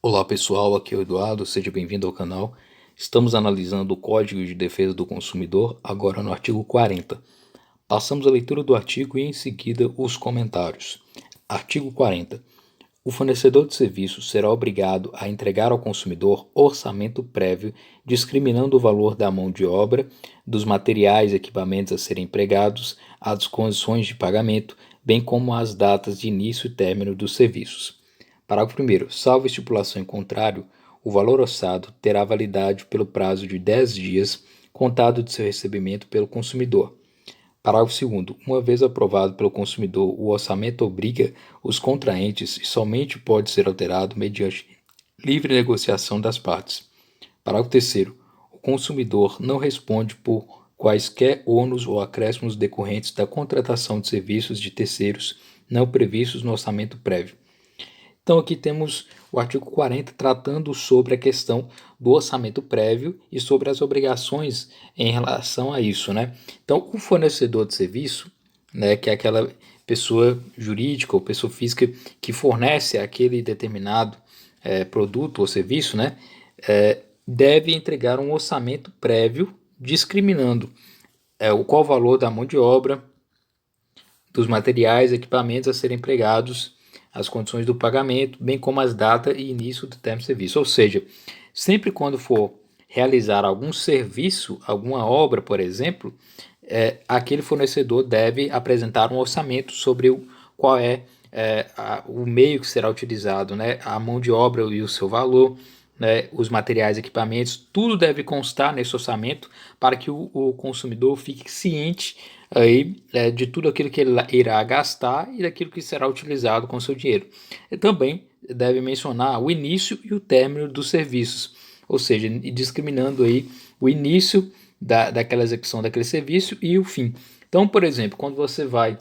Olá pessoal, aqui é o Eduardo, seja bem-vindo ao canal. Estamos analisando o Código de Defesa do Consumidor, agora no artigo 40. Passamos a leitura do artigo e em seguida os comentários. Artigo 40. O fornecedor de serviço será obrigado a entregar ao consumidor orçamento prévio, discriminando o valor da mão de obra, dos materiais e equipamentos a serem empregados, as condições de pagamento, bem como as datas de início e término dos serviços. Parágrafo 1º. Salvo estipulação em contrário, o valor orçado terá validade pelo prazo de 10 dias, contado de seu recebimento pelo consumidor. Parágrafo 2º. Uma vez aprovado pelo consumidor, o orçamento obriga os contraentes e somente pode ser alterado mediante livre negociação das partes. Parágrafo 3º. O consumidor não responde por quaisquer ônus ou acréscimos decorrentes da contratação de serviços de terceiros não previstos no orçamento prévio. Então aqui temos o artigo 40 tratando sobre a questão do orçamento prévio e sobre as obrigações em relação a isso, né? Então o fornecedor de serviço, né, que é aquela pessoa jurídica ou pessoa física que fornece aquele determinado produto ou serviço, né, deve entregar um orçamento prévio discriminando qual o valor da mão de obra, dos materiais, equipamentos a serem empregados, as condições do pagamento, bem como as datas e início do termo de serviço. Ou seja, sempre quando for realizar algum serviço, alguma obra, por exemplo, aquele fornecedor deve apresentar um orçamento sobre qual é, o meio que será utilizado, né, a mão de obra e o seu valor, né, os materiais, equipamentos, tudo deve constar nesse orçamento para que o consumidor fique ciente aí, de tudo aquilo que ele irá gastar e daquilo que será utilizado com seu dinheiro. E também deve mencionar o início e o término dos serviços, ou seja, discriminando aí o início daquela execução daquele serviço e o fim. Então, por exemplo, quando você vai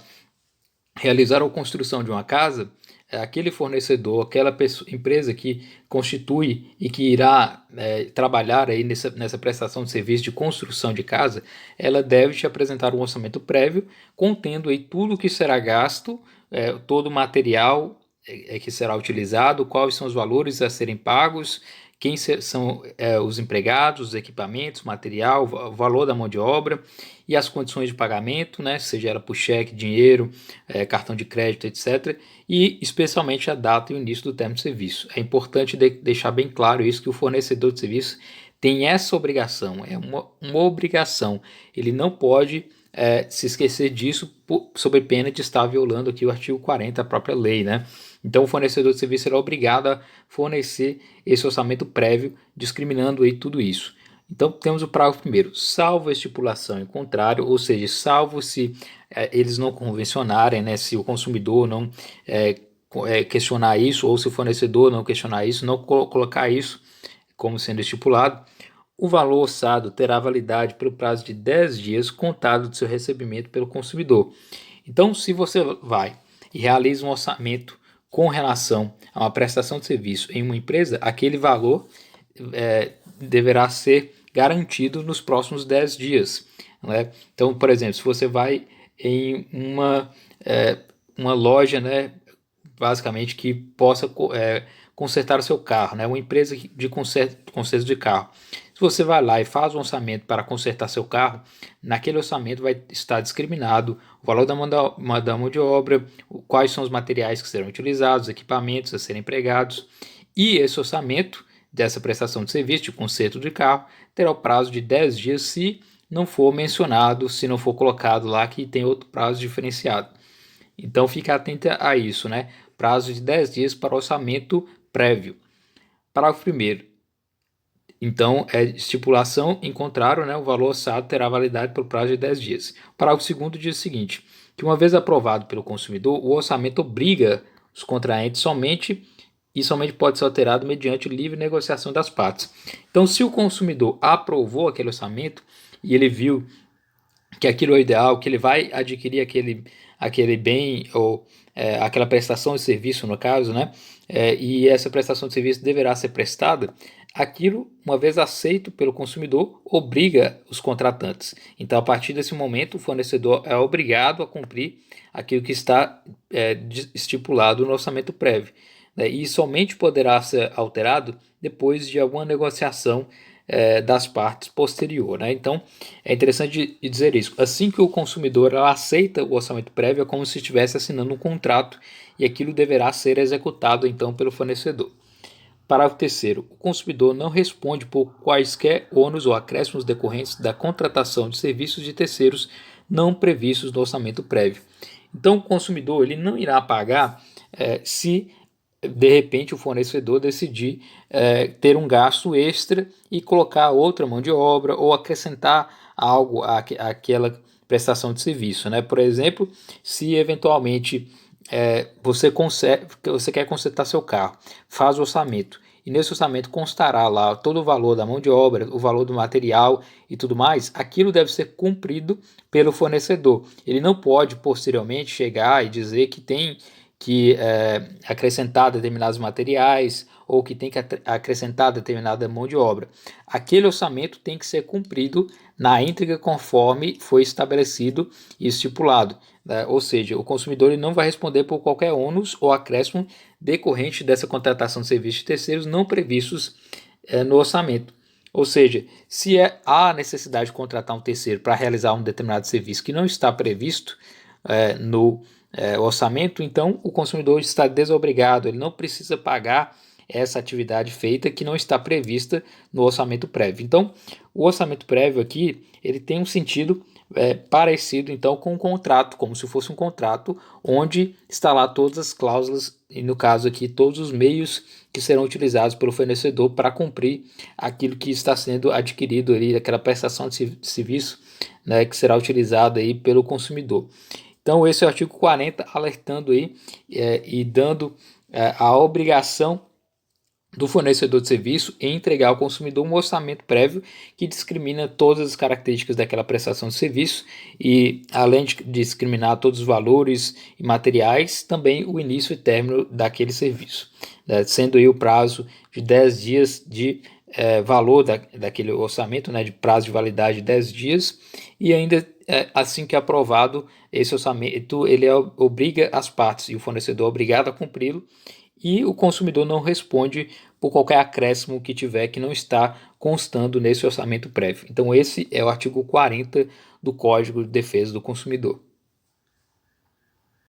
realizar a construção de uma casa, aquele fornecedor, aquela empresa que constitui e que irá trabalhar aí nessa prestação de serviço de construção de casa, ela deve te apresentar um orçamento prévio contendo aí tudo o que será gasto, todo o material que será utilizado, quais são os valores a serem pagos, quem são os empregados, os equipamentos, material, o valor da mão de obra e as condições de pagamento, né, seja ela por cheque, dinheiro, cartão de crédito, etc. E especialmente a data e o início do termo de serviço. É importante deixar bem claro isso, que o fornecedor de serviço tem essa obrigação, é uma obrigação. Ele não pode se esquecer disso sob pena de estar violando aqui o artigo 40, a própria lei, né? Então o fornecedor de serviço será obrigado a fornecer esse orçamento prévio, discriminando aí tudo isso. Então temos o parágrafo primeiro, salvo a estipulação em contrário, ou seja, salvo se eles não convencionarem, né, se o consumidor não questionar isso, ou se o fornecedor não questionar isso, não colocar isso como sendo estipulado, o valor orçado terá validade pelo prazo de 10 dias contado do seu recebimento pelo consumidor. Então, se você vai e realiza um orçamento com relação a uma prestação de serviço em uma empresa, aquele valor deverá ser garantido nos próximos 10 dias. Né? Então, por exemplo, se você vai em uma loja, né, basicamente, que possa consertar o seu carro, né, uma empresa de conserto de carro. Se você vai lá e faz um orçamento para consertar seu carro, naquele orçamento vai estar discriminado o valor da mão de obra, quais são os materiais que serão utilizados, equipamentos a serem empregados, e esse orçamento dessa prestação de serviço de conserto de carro terá o prazo de 10 dias se não for mencionado, se não for colocado lá que tem outro prazo diferenciado. Então fique atento a isso, né? Prazo de 10 dias para orçamento prévio. Parágrafo 1º. Então, estipulação em contrário, né, o valor orçado terá validade pelo prazo de 10 dias. Parágrafo 2º diz o seguinte, que uma vez aprovado pelo consumidor, o orçamento obriga os contraentes somente pode ser alterado mediante livre negociação das partes. Então, se o consumidor aprovou aquele orçamento e ele viu que aquilo é o ideal, que ele vai adquirir aquele bem ou aquela prestação de serviço, no caso, né? E essa prestação de serviço deverá ser prestada, aquilo, uma vez aceito pelo consumidor, obriga os contratantes. Então, a partir desse momento, o fornecedor é obrigado a cumprir aquilo que está estipulado no orçamento prévio. né, e somente poderá ser alterado depois de alguma negociação das partes posterior, né? Então é interessante dizer isso. Assim que o consumidor aceita o orçamento prévio, é como se estivesse assinando um contrato e aquilo deverá ser executado então pelo fornecedor. Parágrafo 3º. O consumidor não responde por quaisquer ônus ou acréscimos decorrentes da contratação de serviços de terceiros não previstos no orçamento prévio. Então, o consumidor ele não irá pagar se de repente o fornecedor decidir ter um gasto extra e colocar outra mão de obra ou acrescentar algo àquela prestação de serviço, né? Por exemplo, se eventualmente você quer consertar seu carro, faz o orçamento e nesse orçamento constará lá todo o valor da mão de obra, o valor do material e tudo mais, aquilo deve ser cumprido pelo fornecedor. Ele não pode posteriormente chegar e dizer que tem que acrescentar determinados materiais ou que tem que acrescentar determinada mão de obra. Aquele orçamento tem que ser cumprido na íntegra conforme foi estabelecido e estipulado. Né? Ou seja, o consumidor ele não vai responder por qualquer ônus ou acréscimo decorrente dessa contratação de serviços de terceiros não previstos no orçamento. Ou seja, se há necessidade de contratar um terceiro para realizar um determinado serviço que não está previsto no orçamento, então o consumidor está desobrigado, ele não precisa pagar essa atividade feita que não está prevista no orçamento prévio. Então, o orçamento prévio aqui, ele tem um sentido parecido então com um contrato, como se fosse um contrato onde está lá todas as cláusulas e no caso aqui todos os meios que serão utilizados pelo fornecedor para cumprir aquilo que está sendo adquirido ali, aquela prestação de serviço, né, que será utilizada aí pelo consumidor. Então esse é o artigo 40 alertando aí e dando a obrigação do fornecedor de serviço em entregar ao consumidor um orçamento prévio que discrimina todas as características daquela prestação de serviço e, além de discriminar todos os valores e materiais, também o início e término daquele serviço, né? Sendo aí o prazo de 10 dias de valor daquele orçamento, né, de prazo de validade de 10 dias, e ainda assim que é aprovado esse orçamento, ele obriga as partes e o fornecedor é obrigado a cumpri-lo, e o consumidor não responde por qualquer acréscimo que tiver que não está constando nesse orçamento prévio. Então esse é o artigo 40 do Código de Defesa do Consumidor.